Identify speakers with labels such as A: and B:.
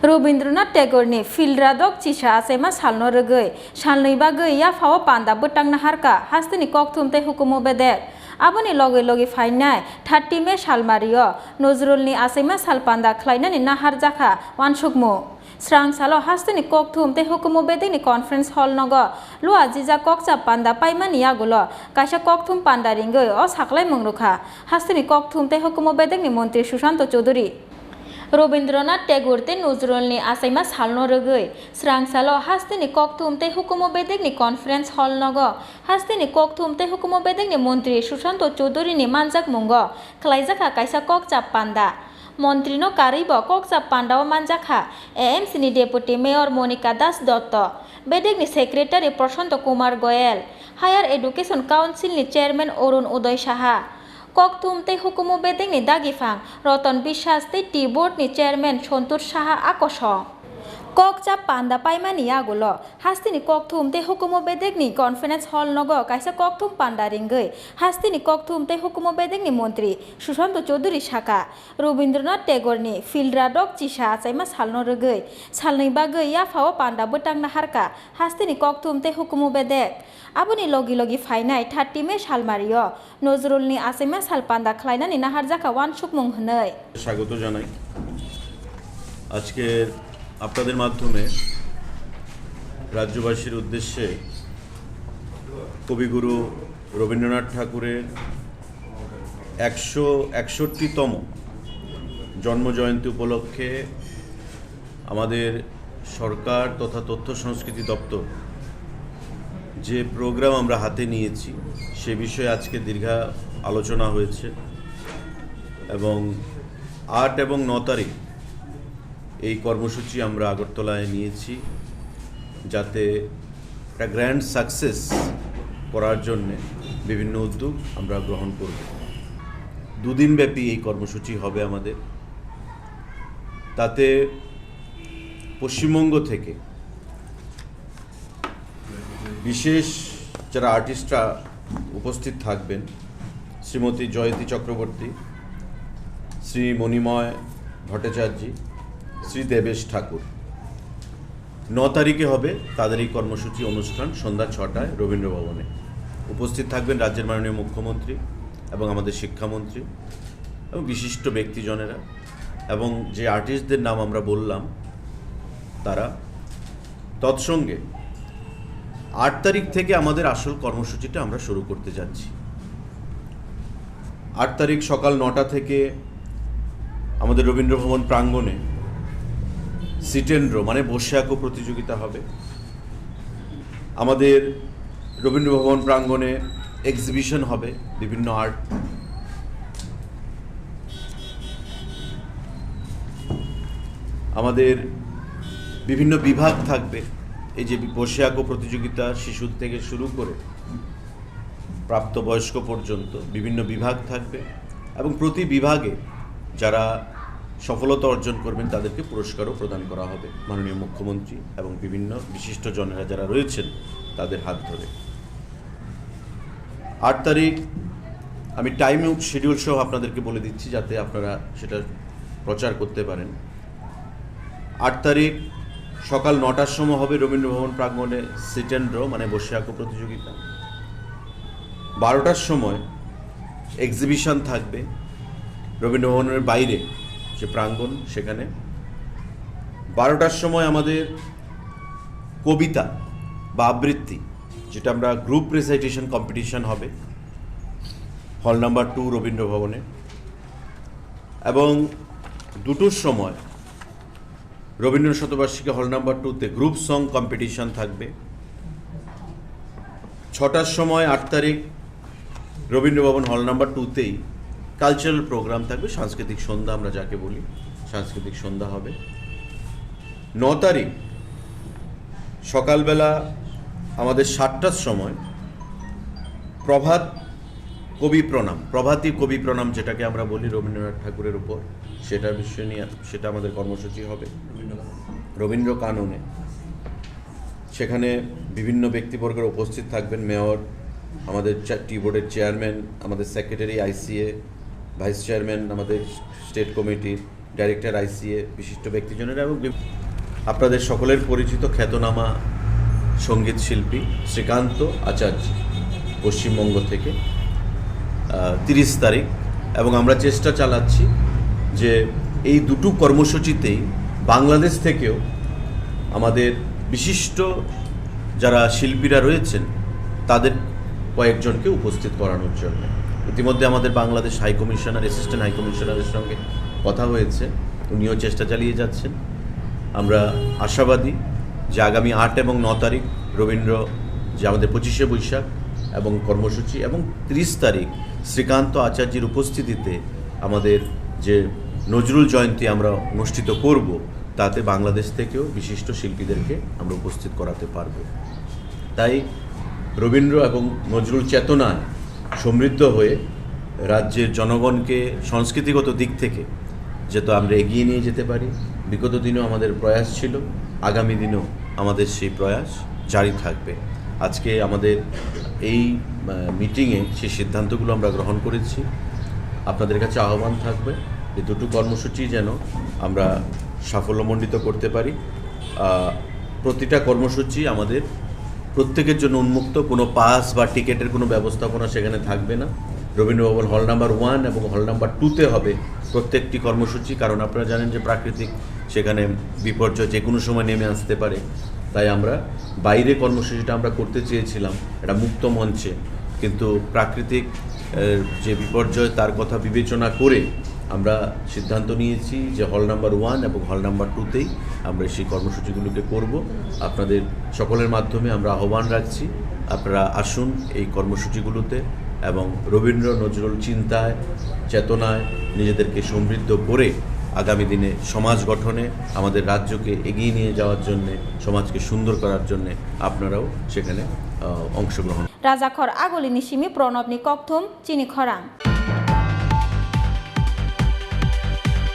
A: Rabindra Tagore Philradokchisa Achaima Salno Rugwi Salnwi bagwi ya phao Panda Bwtang Naharkha hasteni kokthum tei hukumo bedek aboni logi fainai 30 May salmario Nozrulni Achaima salpanda khlainani Naharkha wansukmo Srang salo hasteni kokthum tei hukumo bedekni conference hall nogo lua jija kokcha Panda paimani yagulo kaisa kokthum Panda ringwi o saklai mungrukha hasteni kokthum tei hukumo bedekni Montri Susanto Chowdhury Rabindra Tagore te Nozrulni Achaima Salno Rugwi Srang salo hasteni kokthum tei hukumo bedekni conference hall nogo hasteni kokthum tei hukumo bedekni Montri Susanto Chowdhury ni manjak mungo khlaijaka kaisa kokcha Panda Montri no karibo kokcha Panda o manjakha AMC ni Deputy Mayor Monica Das Dotto bedekni Secretary Prashanto Kumar Goyal Higher Education Council ni Chairman Arun Uday Saha kokthum tei hukumo bedekni dagifang Roton Bishas tei Tea Board ni Chairman Sontur Saha akosong kokcha Panda paimani yagulo hasteni kokthum tei hukumo bedekni conference hall nogo kaisa kokthum Panda ringwi hasteni kokthum tei hukumo bedekni Montri Susanto Chowdhury saka Rabindra Tagore ni Philradokchisa Achaima Salno Rugwi Salnwi bagwi ya phao Panda Bwtang Naharkha hasteni kokthum tei hukumo bedek aboni logi fainai 30 May salmario Nozrulni Achaima salpanda khlainani Naharkha wansukmung hwnwi
B: স্বাগত জানাই আজকে আপনাদের মাধ্যমে রাজ্যবাসীর উদ্দেশ্যে কবিগুরু রবীন্দ্রনাথ ঠাকুরের 161তম জন্মজয়ন্তী উপলক্ষে আমাদের সরকার তথা তথ্য সংস্কৃতি দপ্তর যে প্রোগ্রাম আমরা হাতে নিয়েছি সে বিষয়ে আজকে দীর্ঘ আলোচনা হয়েছে এবং 8 এবং 9 তারিখ এই কর্মসূচি আমরা আগরতলায় নিয়েছি যাতে একটা গ্র্যান্ড সাকসেস করার জন্য বিভিন্ন উদ্যোগ আমরা গ্রহণ করব দুদিন ব্যাপী এই কর্মসূচি হবে আমাদের তাতে পশ্চিমবঙ্গ থেকে বিশেষ যারা আর্টিস্টরা উপস্থিত থাকবেন শ্রীমতী জয়তী চক্রবর্তী শ্রী মণিময় ভট্টাচার্য শ্রী দেবেশ ঠাকুর 9 তারিখে হবে তাদের এই কর্মসূচি অনুষ্ঠান সন্ধ্যা 6টায় রবীন্দ্র ভবনে উপস্থিত থাকবেন রাজ্যের মাননীয় মুখ্যমন্ত্রী এবং আমাদের শিক্ষামন্ত্রী এবং বিশিষ্ট ব্যক্তিজনেরা এবং যে আর্টিস্টদের নাম আমরা বললাম তারা তৎসঙ্গে 8 তারিখ থেকে আমাদের আসল কর্মসূচিটা আমরা শুরু করতে যাচ্ছি 8 তারিখ সকাল 9টা থেকে আমাদের রবীন্দ্র ভবন প্রাঙ্গণে সিটেন্ড্র মানে বসে আঁকো প্রতিযোগিতা হবে আমাদের রবীন্দ্র ভবন প্রাঙ্গণে এক্সিবিশন হবে বিভিন্ন আর্ট আমাদের বিভিন্ন বিভাগ থাকবে এই যে বসে আঁকো প্রতিযোগিতা শিশু থেকে শুরু করে প্রাপ্তবয়স্ক পর্যন্ত বিভিন্ন বিভাগ থাকবে এবং প্রতি বিভাগে যারা সফলতা অর্জন করবেন তাদেরকে পুরস্কারও প্রদান করা হবে মাননীয় মুখ্যমন্ত্রী এবং বিভিন্ন বিশিষ্ট জনেরা যারা রয়েছেন তাদের হাত ধরে 8 তারিখ আমি টাইম শিডিউল সহ আপনাদেরকে বলে দিচ্ছি যাতে আপনারা সেটা প্রচার করতে পারেন 8 তারিখ সকাল 9টার সময় হবে রবীন্দ্র ভবন প্রাঙ্গণে সিটেন্ড্র মানে বসে আঁকো প্রতিযোগিতা 12টার সময় এক্সিবিশন থাকবে রবীন্দ্র ভবনের বাইরে যে প্রাঙ্গণ সেখানে 12টার সময় আমাদের কবিতা বা আবৃত্তি যেটা আমরা গ্রুপ রেসাইটেশন কম্পিটিশন হবে হল নাম্বার 2 রবীন্দ্র ভবনে এবং 2টোর সময় রবীন্দ্র শতবার্ষিকী হল নাম্বার 2তে গ্রুপ সং কম্পিটিশন থাকবে 6টার সময় 8 তারিখ রবীন্দ্র ভবন হল নাম্বার 2তেই কালচারাল প্রোগ্রাম থাকবে সাংস্কৃতিক সন্ধ্যা আমরা যাকে বলি সাংস্কৃতিক সন্ধ্যা হবে 9 তারিখ সকালবেলা আমাদের 7টার সময় প্রভাতী কবি প্রণাম যেটাকে আমরা বলি রবীন্দ্রনাথ ঠাকুরের উপর সেটা বিষয় নিয়ে সেটা আমাদের কর্মসূচি হবে রবীন্দ্র কাননে সেখানে বিভিন্ন ব্যক্তিবর্গের উপস্থিত থাকবেন মেয়র আমাদের টি বোর্ডের চেয়ারম্যান আমাদের সেক্রেটারি আইসিএ ভাইস চেয়ারম্যান আমাদের স্টেট কমিটির ডাইরেক্টর ICA বিশিষ্ট ব্যক্তিজনেরা এবং আপনাদের সকলের পরিচিত খ্যাতনামা সঙ্গীত শিল্পী শ্রীকান্ত আচার্য পশ্চিমবঙ্গ থেকে 30 তারিখ, এবং আমরা চেষ্টা চালাচ্ছি যে এই দুটো কর্মসূচিতেই বাংলাদেশ থেকেও আমাদের বিশিষ্ট যারা শিল্পীরা রয়েছেন তাদের কয়েকজনকে উপস্থিত করানোর জন্য। ইতিমধ্যে আমাদের বাংলাদেশ হাইকমিশনার, অ্যাসিস্ট্যান্ট হাইকমিশনারের সঙ্গে কথা হয়েছে, উনিও চেষ্টা চালিয়ে যাচ্ছেন। আমরা আশাবাদী যে আগামী 8 এবং 9 তারিখ রবীন্দ্র যে আমাদের 25শে বৈশাখ এবং কর্মসূচি, এবং 30 তারিখ শ্রীকান্ত আচার্যের উপস্থিতিতে আমাদের যে নজরুল জয়ন্তী আমরা অনুষ্ঠিত করব, তাতে বাংলাদেশ থেকেও বিশিষ্ট শিল্পীদেরকে আমরা উপস্থিত করাতে পারব। তাই রবীন্দ্র এবং নজরুল চেতনায় সমৃদ্ধ হয়ে রাজ্যের জনগণকে সংস্কৃতিগত দিক থেকে যাতে আমরা এগিয়ে নিয়ে যেতে পারি, বিগত দিনেও আমাদের প্রয়াস ছিল, আগামী দিনেও আমাদের সেই প্রয়াস জারি থাকবে। আজকে আমাদের এই মিটিংয়ে সেই সিদ্ধান্তগুলো আমরা গ্রহণ করেছি। আপনাদের কাছে আহ্বান থাকবে এই দুটো কর্মসূচি যেন আমরা সাফল্যমণ্ডিত করতে পারি। প্রতিটা কর্মসূচি আমাদের প্রত্যেকের জন্য উন্মুক্ত, কোনো পাস বা টিকিটের কোনো ব্যবস্থাপনা সেখানে থাকবে না। রবীন্দ্রভবন হল নাম্বার 1 এবং হল নাম্বার 2-তে হবে প্রত্যেকটি কর্মসূচি, কারণ আপনারা জানেন যে প্রাকৃতিক সেখানে বিপর্যয় যে কোনো সময় নেমে আসতে পারে। তাই আমরা বাইরে কর্মসূচিটা আমরা করতে চেয়েছিলাম এটা মুক্ত মঞ্চে, কিন্তু প্রাকৃতিক যে বিপর্যয় তার কথা বিবেচনা করে আমরা সিদ্ধান্ত নিয়েছি যে হল নাম্বার 1 এবং হল নাম্বার 2-তেই আমরা সেই কর্মসূচিগুলোকে করব। আপনাদের সকলের মাধ্যমে আমরা আহ্বান রাখছি, আপনারা আসুন এই কর্মসূচিগুলোতে এবং রবীন্দ্র নজরুল চিন্তায়, চেতনায় নিজেদেরকে সমৃদ্ধ করে আগামী দিনে সমাজ গঠনে, আমাদের রাজ্যকে এগিয়ে নিয়ে যাওয়ার জন্যে, সমাজকে সুন্দর করার জন্যে আপনারাও সেখানে অংশগ্রহণ।
A: রাজাখর আগলিনি সিমি প্রণবনি ককথুম চিনি খরাং।